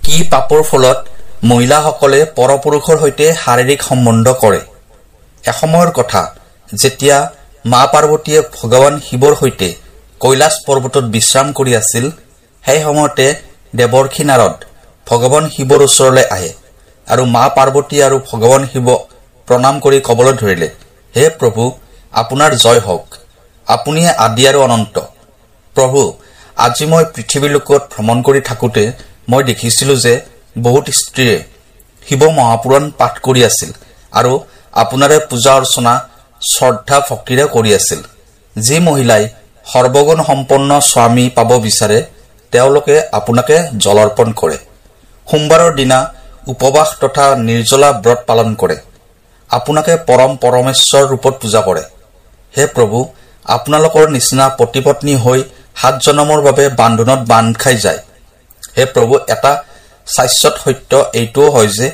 কি পাপৰ ফলত মহিলাসকলে পৰপুৰুষৰ সৈতে শাৰীৰিক সম্বন্ধ কৰে? এসময়ৰ কথা যেতিয়া মা পাৰ্বতীয়ে ভগৱান শিৱৰ সৈতে কৈলাশ পৰ্বতত বিশ্ৰাম কৰি আছিল, সেই সময়তে দেৱৰ্ষি নাৰদ ভগৱান শিৱৰ ওচৰলৈ আহে আৰু মা পাৰ্বতী আৰু ভগৱান শিৱক প্ৰণাম কৰি কবলৈ ধৰিলে, হে প্ৰভু, আপোনাৰ জয় হওক, আপুনিয়ে আদি আৰু অনন্ত। প্ৰভু, আজি মই পৃথিৱীৰ লোকত ভ্ৰমণ কৰি থাকোঁতে মই দেখিছিলো যে বহুত স্ত্ৰীয়ে শিৱ মহাপুৰাণ পাঠ কৰি আছিল আৰু আপোনাৰে পূজা অৰ্চনা শ্ৰদ্ধা ভক্তিৰে কৰি আছিল। যি মহিলাই সৰ্বগুণ সম্পন্ন স্বামী পাব বিচাৰে তেওঁলোকে আপোনাকে জলাৰ্পণ কৰে, সোমবাৰৰ দিনা উপবাস তথা নিৰ্জলা ব্ৰত পালন কৰে, আপোনাকে পৰমেশ্বৰ ৰূপত পূজা কৰে। হে প্ৰভু, আপোনালোকৰ নিচিনা পতিপত্নী হৈ 7 জনমৰ বাবে বান্ধোনত বান্ধ খাই যায়। হে প্ৰভু, এটা শাশ্বত সত্য এইটোও হয় যে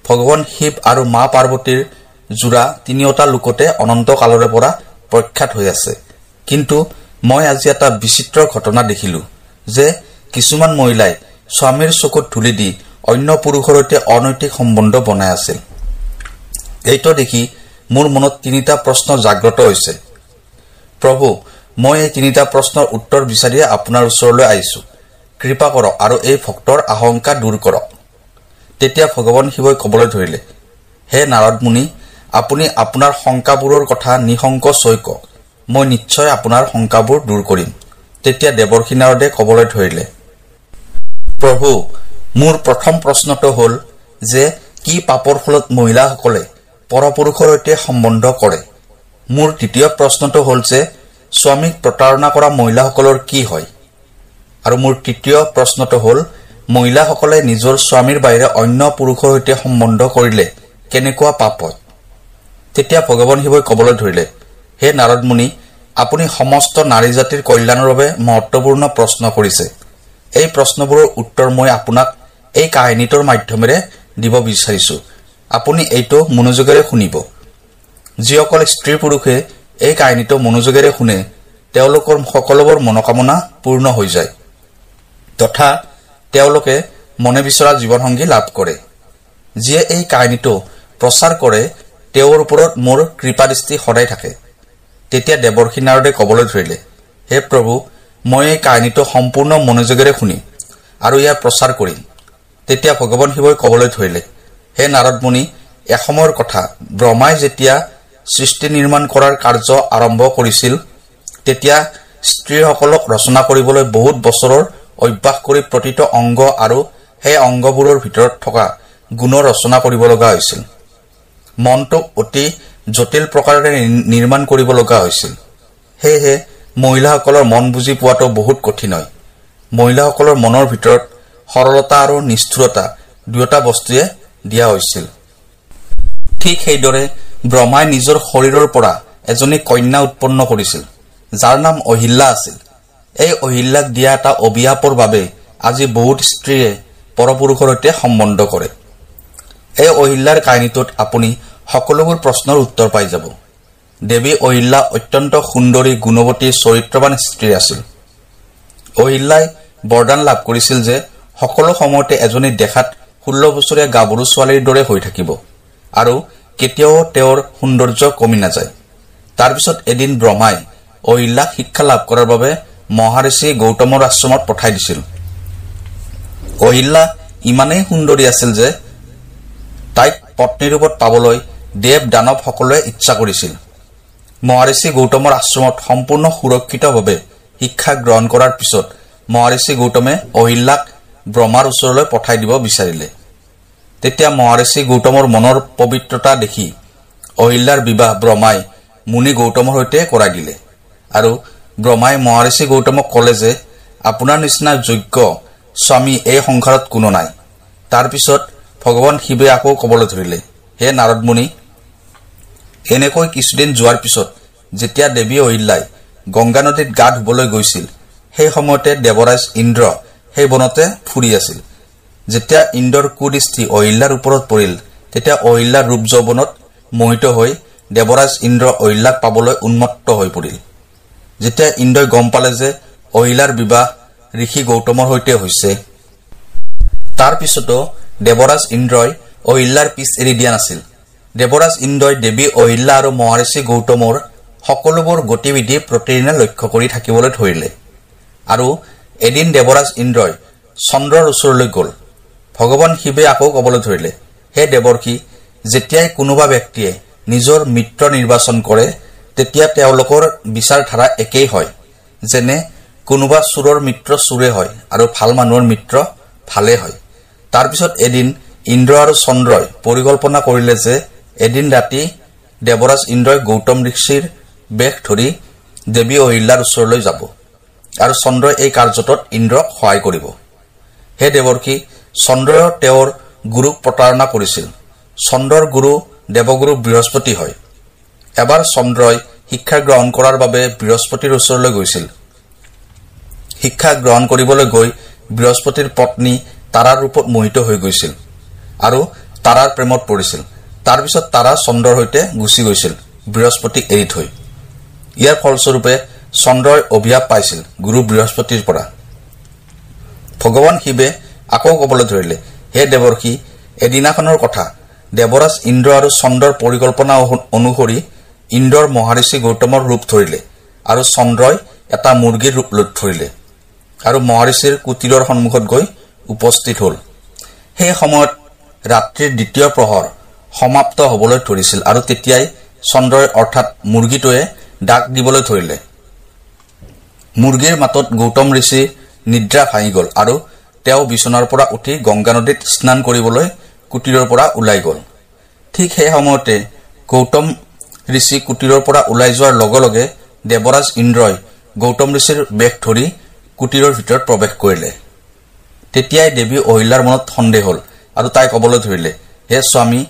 ভগৱান শিৱ আৰু মা পাৰ্বতীৰ যোৰা তিনিওটা লোকতে অনন্ত কালৰে পৰা প্ৰখ্যাত হৈ আছে। কিন্তু মই আজি এটা বিচিত্ৰ ঘটনা দেখিলো যে কিছুমান মহিলাই স্বামীৰ চকুত ধূলি দি অন্য পুৰুষৰ সৈতে অনৈতিক সম্বন্ধ বনাই আছিল। এইটো দেখি মোৰ মনত 3টা প্ৰশ্ন জাগ্ৰত হৈছে। প্ৰভু, মই এই 3টা প্ৰশ্নৰ উত্তৰ বিচাৰিয়ে আপোনাৰ ওচৰলৈ আহিছো, কৃপা কৰক আৰু এই ভক্তৰ আশংকা দূৰ কৰক। তেতিয়া ভগৱান শিৱই কবলৈ ধৰিলে, হে নাৰদ মুনি, আপুনি আপোনাৰ শংকাবোৰৰ কথা নিসংকোচ হৈ কওক, মই নিশ্চয় আপোনাৰ শংকাবোৰ দূৰ কৰিম। তেতিয়া দেৱৰ্ষি নাৰদে কবলৈ ধৰিলে, প্ৰভু, মোৰ প্ৰথম প্ৰশ্নটো হ'ল যে কি পাপৰ ফলত মহিলাসকলে পৰপুৰুষৰ সৈতে সম্বন্ধ কৰে? মোৰ দ্বিতীয় প্ৰশ্নটো হ'ল যে স্বামীক প্ৰতাৰণা কৰা মহিলাসকলৰ কি হয়? আৰু মোৰ তৃতীয় প্ৰশ্নটো হ'ল মহিলাসকলে নিজৰ স্বামীৰ বাহিৰে অন্য পুৰুষৰ সৈতে সম্বন্ধ কৰিলে কেনেকুৱা পাপ হয়? তেতিয়া ভগৱান শিৱই কবলৈ ধৰিলে, হে নাৰদ মুনি, আপুনি সমস্ত নাৰী জাতিৰ কল্যাণৰ বাবে মহত্বপূৰ্ণ প্ৰশ্ন কৰিছে। এই প্ৰশ্নবোৰৰ উত্তৰ মই আপোনাক এই কাহিনীটোৰ মাধ্যমেৰে দিব বিচাৰিছো। আপুনি এইটো মনোযোগেৰে শুনিব। যিসকল স্ত্ৰী পুৰুষে এই কাহিনীটো মনোযোগেৰে শুনে তেওঁলোকৰ সকলোবোৰ মনোকামনা পূৰ্ণ হৈ যায় তথা তেওঁলোকে মনে বিচৰা জীৱনসংগী লাভ কৰে। যিয়ে এই কাহিনীটো প্ৰচাৰ কৰে তেওঁৰ ওপৰত মোৰ কৃপাদৃষ্টি সদায় থাকে। তেতিয়া দেৱৰ্ষি নাৰদে কবলৈ ধৰিলে, হে প্ৰভু, মই এই কাহিনীটো সম্পূৰ্ণ মনোযোগেৰে শুনিম আৰু ইয়াৰ প্ৰচাৰ কৰিম। তেতিয়া ভগৱান শিৱই কবলৈ ধৰিলে, হে নাৰদ মুনি, এসময়ৰ কথা ব্ৰহ্মাই যেতিয়া সৃষ্টি নিৰ্মাণ কৰাৰ কাৰ্য আৰম্ভ কৰিছিল তেতিয়া স্ত্ৰীসকলক ৰচনা কৰিবলৈ বহুত বছৰৰ অভ্যাস কৰি প্ৰতিটো অংগ আৰু সেই অংগবোৰৰ ভিতৰত থকা গুণৰ ৰচনা কৰিব লগা হৈছিল। মনটোক অতি জটিল প্ৰকাৰেৰে নিৰ্মাণ কৰিব লগা হৈছিল। সেয়েহে মহিলাসকলৰ মন বুজি পোৱাটো বহুত কঠিন হয়। মহিলাসকলৰ মনৰ ভিতৰত সৰলতা আৰু নিষ্ঠুৰতা দুয়োটা বস্তুৱে দিয়া হৈছিল। ঠিক সেইদৰে ব্ৰহ্মাই নিজৰ শৰীৰৰ পৰা এজনী কন্যা উৎপন্ন কৰিছিল যাৰ নাম অহিল্যা আছিল। এই অহিল্যাক দিয়া এটা অভিশাপৰ বাবে আজি বহুত স্ত্ৰীয়ে পৰপুৰুষৰ সৈতে সম্বন্ধ কৰে। এই অহিল্যাৰ কাহিনীটোত আপুনি সকলোবোৰ প্ৰশ্নৰ উত্তৰ পাই যাব। দেৱী অহিল্যা অত্যন্ত সুন্দৰী, গুণৱতী, চৰিত্ৰৱান স্ত্ৰী আছিল। অহিল্যাই বৰদান লাভ কৰিছিল যে সকলো সময়তে এজনী দেখাত 16 বছৰীয়া গাভৰু ছোৱালীৰ দৰে হৈ থাকিব আৰু কেতিয়াও তেওঁৰ সৌন্দৰ্য কমি নাযায়। তাৰপিছত এদিন ব্ৰহ্মাই অহিল্যাক শিক্ষা লাভ কৰাৰ বাবে মহাৰিষি গৌতমৰ আশ্ৰমত পঠাই দিছিল। অহিল্যা ইমানেই সুন্দৰী আছিল যে তাইক পত্নী ৰূপত পাবলৈ দেৱ দানৱ সকলোৱে ইচ্ছা কৰিছিল। মহাৰিষি গৌতমৰ আশ্ৰমত সম্পূৰ্ণ সুৰক্ষিতভাৱে শিক্ষা গ্ৰহণ কৰাৰ পিছত মহাৰিষি গৌতমে অহিল্যাক ব্ৰহ্মাৰ ওচৰলৈ পঠাই দিব বিচাৰিলে। তেতিয়া মহাৰিষি গৌতমৰ মনৰ পবিত্ৰতা দেখি অহিল্যাৰ বিবাহ ব্ৰহ্মাই মুনি গৌতমৰ সৈতে কৰাই দিলে আৰু ব্ৰহ্মাই মহাৰিষি গৌতমক কলে যে আপোনাৰ নিচিনা যোগ্য স্বামী এই সংসাৰত কোনো নাই। তাৰপিছত ভগৱান শিৱে আকৌ কবলৈ ধৰিলে, হে নাৰদ মুনি, এনেকৈ কিছুদিন যোৱাৰ পিছত যেতিয়া দেৱী অহিল্যাই গংগা নদীত গা ধুবলৈ গৈছিল সেই সময়তে দেৱৰাজ ইন্দ্ৰ সেই বনতে ফুৰি আছিল। যেতিয়া ইন্দ্ৰৰ কুদৃষ্টি অহিল্যাৰ ওপৰত পৰিল তেতিয়া অহিল্যাৰ ৰূপ যৌৱনত মোহিত হৈ দেৱৰাজ ইন্দ্ৰ অহিল্যাক পাবলৈ উন্মত্ত হৈ পৰিল। যেতিয়া ইন্দ্ৰই গম পালে যে অহিল্যাৰ বিবাহ ঋষি গৌতমৰ সৈতে হৈছে তাৰ পিছতো দেৱৰাজ ইন্দ্ৰই অহিল্যাৰ পিছ এৰি দিয়া নাছিল। দেৱৰাজ ইন্দ্ৰই দেৱী অহিল্যা আৰু মহাৰিষি গৌতমৰ সকলোবোৰ গতিবিধি প্ৰতিদিনে লক্ষ্য কৰি থাকিবলৈ ধৰিলে। আৰু এদিন দেৱৰাজ ইন্দ্ৰই চন্দ্ৰৰ ওচৰলৈ গ'ল। ভগৱান শিৱে আকৌ ক'বলৈ ধৰিলে, হে দেৱৰ্ষি, যেতিয়াই কোনোবা ব্যক্তিয়ে নিজৰ মিত্ৰ নিৰ্বাচন কৰে তেতিয়া তেওঁলোকৰ বিচাৰধাৰা একেই হয়। যেনে কোনোবা চোৰৰ মিত্ৰ চোৰে হয় আৰু ভাল মানুহৰ মিত্ৰ ভালে হয়। তাৰ পিছত এদিন ইন্দ্ৰ আৰু চন্দ্ৰই পৰিকল্পনা কৰিলে যে এদিন ৰাতি দেৱৰাজ ইন্দ্ৰই গৌতম ঋষিৰ বেশ ধৰি দেৱী অহিল্যাৰ ওচৰলৈ যাব আৰু চন্দ্ৰই এই কাৰ্যটোত ইন্দ্ৰক সহায় কৰিব। হে দেৱৰ্ষি, চন্দ্ৰই তেওঁৰ গুৰুক প্ৰতাৰণা কৰিছিল। চন্দ্ৰৰ গুৰু দেৱগুৰু বৃহস্পতি হয়। এবাৰ চন্দ্ৰই শিক্ষা গ্ৰহণ কৰাৰ বাবে বৃহস্পতিৰ ওচৰলৈ গৈছিল। শিক্ষা গ্ৰহণ কৰিবলৈ গৈ বৃহস্পতিৰ পত্নী তাৰাৰ ৰূপত মোহিত হৈ গৈছিল আৰু তাৰাৰ প্ৰেমত পৰিছিল। তাৰ পিছত তাৰা চন্দ্ৰৰ সৈতে গুচি গৈছিল, বৃহস্পতিক এৰি থৈ। ইয়াৰ ফলস্বৰূপে চন্দ্ৰই অভিশাপ পাইছিল গুৰু বৃহস্পতিৰ পৰা। ভগৱান শিৱে আকৌ ক'বলৈ ধৰিলে, হে দেৱৰ্ষি, এদিনাখনৰ কথা, দেৱৰাজ ইন্দ্ৰ আৰু চন্দ্ৰৰ পৰিকল্পনা অনুসৰি ইন্দ্ৰৰ মহাৰিষি গৌতমৰ ৰূপ ধৰিলে আৰু চন্দ্ৰই এটা মুৰ্গীৰ ৰূপ ধৰিলে আৰু মহাৰিষিৰ কুটিৰৰ সন্মুখত গৈ উপস্থিত হল। সেই সময়ত ৰাত্ৰিৰ দ্বিতীয় প্ৰহৰ সমাপ্ত হবলৈ ধৰিছিল আৰু তেতিয়াই চন্দ্ৰই অৰ্থাৎ মুৰ্গীটোৱে ডাক দিবলৈ ধৰিলে। মুৰ্গীৰ মাতত গৌতম ঋষি নিদ্ৰা ভাঙি গল আৰু তেওঁ বিচনাৰ পৰা উঠি গংগা নদীত স্নান কৰিবলৈ কুটিৰৰ পৰা ওলাই গল। ঠিক সেই সময়তে গৌতম ঋষি কুটিৰৰ পৰা ওলাই যোৱাৰ লগে লগে দেৱৰাজ ইন্দ্ৰই গৌতম ঋষিৰ বেশ ধৰি কুটিৰৰ ভিতৰত প্ৰৱেশ কৰিলে। তেতিয়াই দেৱী অহিল্যাৰ মনত সন্দেহ হল আৰু তাই ক'বলৈ ধৰিলে, হে স্বামী,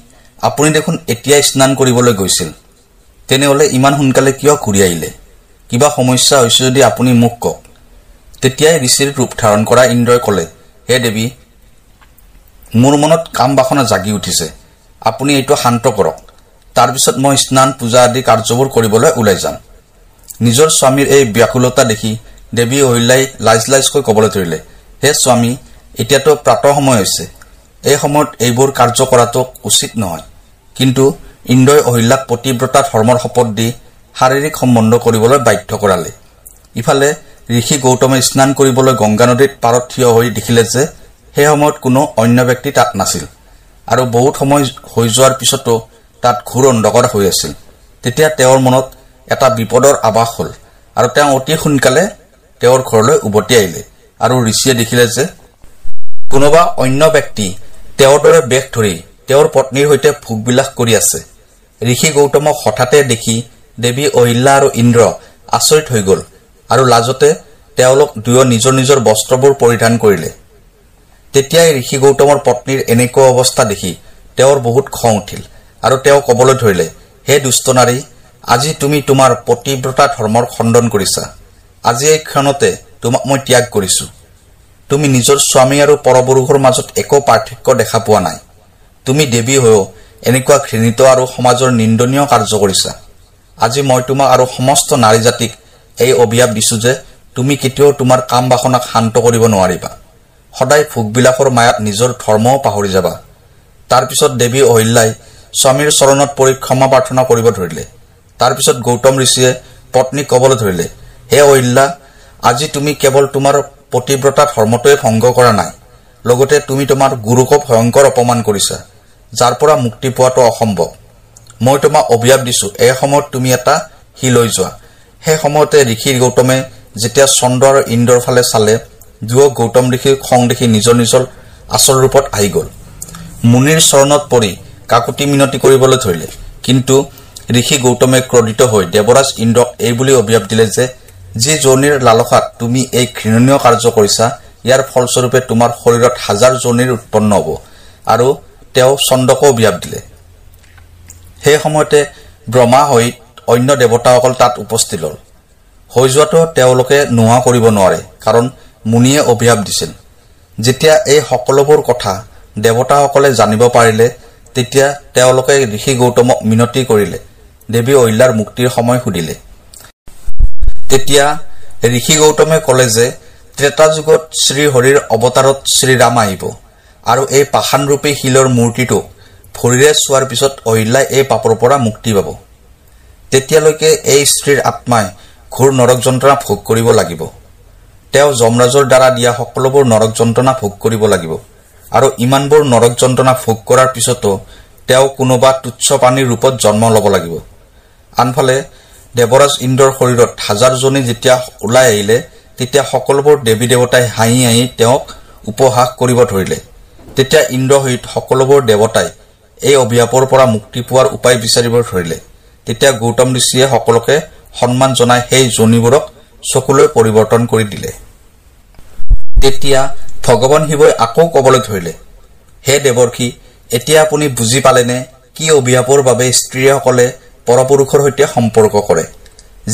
আপুনি দেখোন এতিয়াই স্নান কৰিবলৈ গৈছিল, তেনেহলে ইমান সোনকালে কিয় ঘূৰি আহিলে? কিবা সমস্যা হৈছে যদি আপুনি মোক কওক। তেতিয়াই ঋষিৰ ৰূপ ধাৰণ কৰা ইন্দ্ৰই ক'লে, হে দেৱী, মোৰ মনত কাম বাসনা জাগি উঠিছে, আপুনি এইটো শান্ত কৰক। তাৰ পিছত মই স্নান পূজা আদি কাৰ্যবোৰ কৰিবলৈ ওলাই যাম। নিজৰ স্বামীৰ এই ব্যাকুলতা দেখি দেৱী অহিল্যাই লাজ লাজকৈ ক'বলৈ ধৰিলে, হে স্বামী, এতিয়াতো প্ৰাতঃ সময় হৈছে, এই সময়ত এইবোৰ কাৰ্য কৰাটো উচিত নহয়। কিন্তু ইন্দ্ৰই অহিল্যাক পতিব্ৰতা ধৰ্মৰ শপত দি শাৰীৰিক সম্বন্ধ কৰিবলৈ বাধ্য কৰালে। ইফালে ঋষি গৌতমে স্নান কৰিবলৈ গংগা নদীত পাৰত থিয় হৈ দেখিলে যে সেই সময়ত কোনো অন্য ব্যক্তি তাত নাছিল আৰু বহুত সময় হৈ যোৱাৰ পিছতো তাত ঘোৰ অন্ধকাৰ হৈ আছিল। তেতিয়া তেওঁৰ মনত এটা বিপদৰ আভাস হল আৰু তেওঁ অতি সোনকালে তেওঁৰ ঘৰলৈ উভতি আহিলে আৰু ঋষিয়ে দেখিলে যে কোনোবা অন্য ব্যক্তি তেওঁৰ দৰে বেশ ধৰি তেওঁৰ পত্নীৰ সৈতে ভোগবিলাস কৰি আছে। ঋষি গৌতমক হঠাতে দেখি দেৱী অহিল্যা আৰু ইন্দ্ৰ আচৰিত হৈ গল আৰু লাজতে তেওঁলোক দুয়ো নিজৰ নিজৰ বস্ত্ৰবোৰ পৰিধান কৰিলে। তেতিয়াই ঋষি গৌতমৰ পত্নীৰ এনেকুৱা অৱস্থা দেখি তেওঁৰ বহুত খং উঠিল আৰু তেওঁ ক'বলৈ ধৰিলে, হে দুষ্ট নাৰী, আজি তুমি তোমাৰ পতিব্ৰতা ধৰ্মৰ খণ্ডন কৰিছা। আজি এই ক্ষণতে তোমাক মই ত্যাগ কৰিছো। তুমি নিজৰ স্বামী আৰু পৰপুৰুষৰ মাজত একো পাৰ্থক্য দেখা পোৱা নাই। তুমি দেৱী হৈও এনেকুৱা ঘৃণিত আৰু সমাজৰ নিন্দনীয় কাৰ্য কৰিছা। আজি মই তোমাক আৰু সমস্ত নাৰী জাতিক এই অভিশাপ দিছো যে তুমি কেতিয়াও তোমাৰ কাম বাসনাক শান্ত কৰিব নোৱাৰিবা। সদায় ভোগবিলাসৰ মায়াত নিজৰ ধৰ্মও পাহৰি যাবা। তাৰ পিছত দেৱী অহিল্যাই স্বামীৰ চৰণত পৰি ক্ষমা প্ৰাৰ্থনা কৰিব ধৰিলে। তাৰ পিছত গৌতম ঋষিয়ে পত্নীক ক'বলৈ ধৰিলে, হে অহিল্যা, আজি তুমি কেৱল তোমাৰ পতিব্ৰতা ধৰ্মটোৱে ভংগ কৰা নাই, লগতে তুমি তোমাৰ গুৰুকো ভয়ংকৰ অপমান কৰিছা, যাৰ পৰা মুক্তি পোৱাটো অসম্ভৱ। মই তোমাক অভিশাপ দিছো, এই সময়ত তুমি এটা শিল হৈ যোৱা। সেই সময়তে ঋষি গৌতমে যেতিয়া চন্দ্ৰ আৰু ইন্দ্ৰৰ ফালে চালে, দুয়ো গৌতম ঋষিৰ খং দেখি নিজৰ নিজৰ আচল ৰূপত আহি গল। মুনিৰ চৰণত পৰি কাকুতি মিনতি কৰিবলৈ ধৰিলে। কিন্তু ঋষি গৌতমে ক্ৰোধিত হৈ দেৱৰাজ ইন্দ্ৰক এই বুলি অভিশাপ দিলে যে যি যোনিৰ লালসাত তুমি এই ঘৃণনীয় কাৰ্য কৰিছা, ইয়াৰ ফলস্বৰূপে তোমাৰ শৰীৰত 1000 যোনিৰ উৎপন্ন হ'ব। আৰু তেওঁ চন্দ্ৰকো অভিশাপ দিলে। সেই সময়তে ব্ৰহ্মা হৈ অন্য দেৱতাসকল তাত উপস্থিত হল। হৈ যোৱাটো তেওঁলোকে নোহোৱা কৰিব নোৱাৰে, কাৰণ মুনিয়ে অভিশাপ দিছিল। যেতিয়া এই সকলোবোৰ কথা দেৱতাসকলে জানিব পাৰিলে, তেতিয়া তেওঁলোকে ঋষি গৌতমক মিনতি কৰিলে, দেৱী অহিল্যাৰ মুক্তিৰ সময় সুধিলে। তেতিয়া ঋষি গৌতমে ক'লে যে ত্ৰেতা যুগত শ্ৰীহৰিৰ অৱতাৰত শ্ৰীৰাম আহিব আৰু এই পাষাণৰূপী শিলৰ মূৰ্তিটো ভৰিৰে চোৱাৰ পিছত অহিল্যাই এই পাপৰ পৰা মুক্তি পাব। তেতিয়ালৈকে এই স্ত্ৰীৰ আত্মাই ঘোৰ নৰক যন্ত্ৰণা ভোগ কৰিব লাগিব। তেওঁ যমৰাজৰ দ্বাৰা দিয়া সকলোবোৰ নৰক যন্ত্ৰণা ভোগ কৰিব লাগিব আৰু ইমানবোৰ নৰক যন্ত্ৰণা ভোগ কৰাৰ পিছতো তেওঁ কোনোবা তুচ্ছ প্ৰাণীৰ ৰূপত জন্ম ল'ব লাগিব। আনফালে দেৱৰাজ ইন্দ্ৰৰ শৰীৰত হাজাৰজনী যেতিয়া ওলাই আহিলে তেতিয়া সকলোবোৰ দেৱী দেৱতাই হাঁহি হাঁহি তেওঁক উপহাস কৰিব ধৰিলে। তেতিয়া ইন্দ্ৰ সহিত সকলোবোৰ দেৱতাই এই অভিশাপৰ পৰা মুক্তি পোৱাৰ উপায় বিচাৰিব ধৰিলে। তেতিয়া গৌতম ঋষিয়ে সকলোকে সন্মান জনাই সেই যোনিবোৰক চকুলৈ পৰিৱৰ্তন কৰি দিলে। তেতিয়া ভগৱান শিৱই আকৌ কবলৈ ধৰিলে, হে দেৱৰ্ষি, এতিয়া আপুনি বুজি পালেনে কি অভিশাপৰ বাবে স্ত্ৰীসকলে পৰপুৰুষৰ সৈতে সম্পৰ্ক কৰে।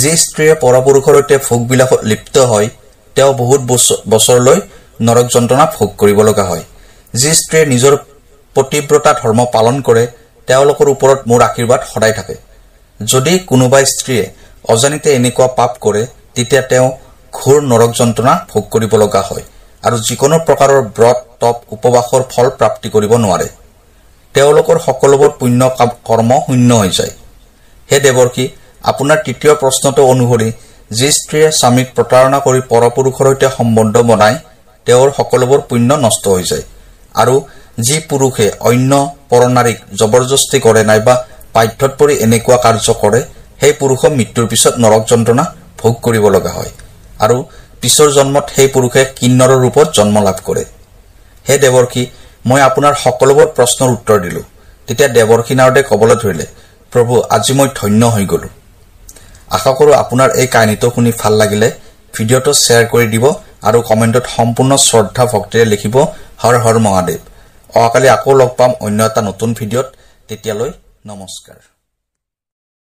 যি স্ত্ৰীয়ে পৰপুৰুষৰ সৈতে ভোগবিলাসত লিপ্ত হয় তেওঁ বহুত বছৰলৈ নৰক যন্ত্ৰণা ভোগ কৰিব লগা হয়। যি স্ত্ৰীয়ে নিজৰ পতিব্ৰতা ধৰ্ম পালন কৰে তেওঁলোকৰ ওপৰত মোৰ আশীৰ্বাদ সদায় থাকে। যদি কোনোবা স্ত্ৰীয়ে অজানিতে এনেকুৱা পাপ কৰে তেতিয়া তেওঁ ঘোৰ নৰক যন্ত্ৰণা ভোগ কৰিব লগা হয় আৰু যিকোনো প্ৰকাৰৰ ব্ৰত তপ উপবাসৰ ফল প্ৰাপ্তি কৰিব নোৱাৰে। তেওঁলোকৰ সকলোবোৰ পুণ্য কৰ্ম শূন্য হৈ যায়। হে দেৱৰ্ষি, আপোনাৰ তৃতীয় প্ৰশ্নটো অনুসৰি যি স্ত্ৰীয়ে স্বামীক প্ৰতাৰণা কৰি পৰপুৰুষৰ সৈতে সম্বন্ধ বনায় তেওঁৰ সকলোবোৰ পুণ্য নষ্ট হৈ যায় আৰু যি পুৰুষে অন্য পৰনাৰীক জবৰদস্তি কৰে নাইবা বাধ্যত পৰি এনেকুৱা কাৰ্য কৰে সেই পুৰুষক মৃত্যুৰ পিছত নৰক যন্ত্ৰণা ভোগ কৰিব লগা হয় আৰু পিছৰ জন্মত সেই পুৰুষে কিন্নৰৰ ৰূপত জন্ম লাভ কৰে। হে দেৱৰ্ষি, মই আপোনাৰ সকলোবোৰ প্ৰশ্নৰ উত্তৰ দিলো। তেতিয়া দেৱৰ্ষি নাৰদে কবলৈ ধৰিলে, প্ৰভু, আজি মই ধন্য হৈ গলো। আশা কৰো আপোনাৰ এই কাহিনীটো শুনি ভাল লাগিলে ভিডিঅ'টো শ্বেয়াৰ কৰি দিব আৰু কমেণ্টত সম্পূৰ্ণ শ্ৰদ্ধা ভক্তিৰে লিখিব হৰ হৰ মহাদেৱ। অহাকালি আকৌ লগ পাম অন্য এটা নতুন ভিডিঅ'ত। তেতিয়ালৈ নমস্কাৰ।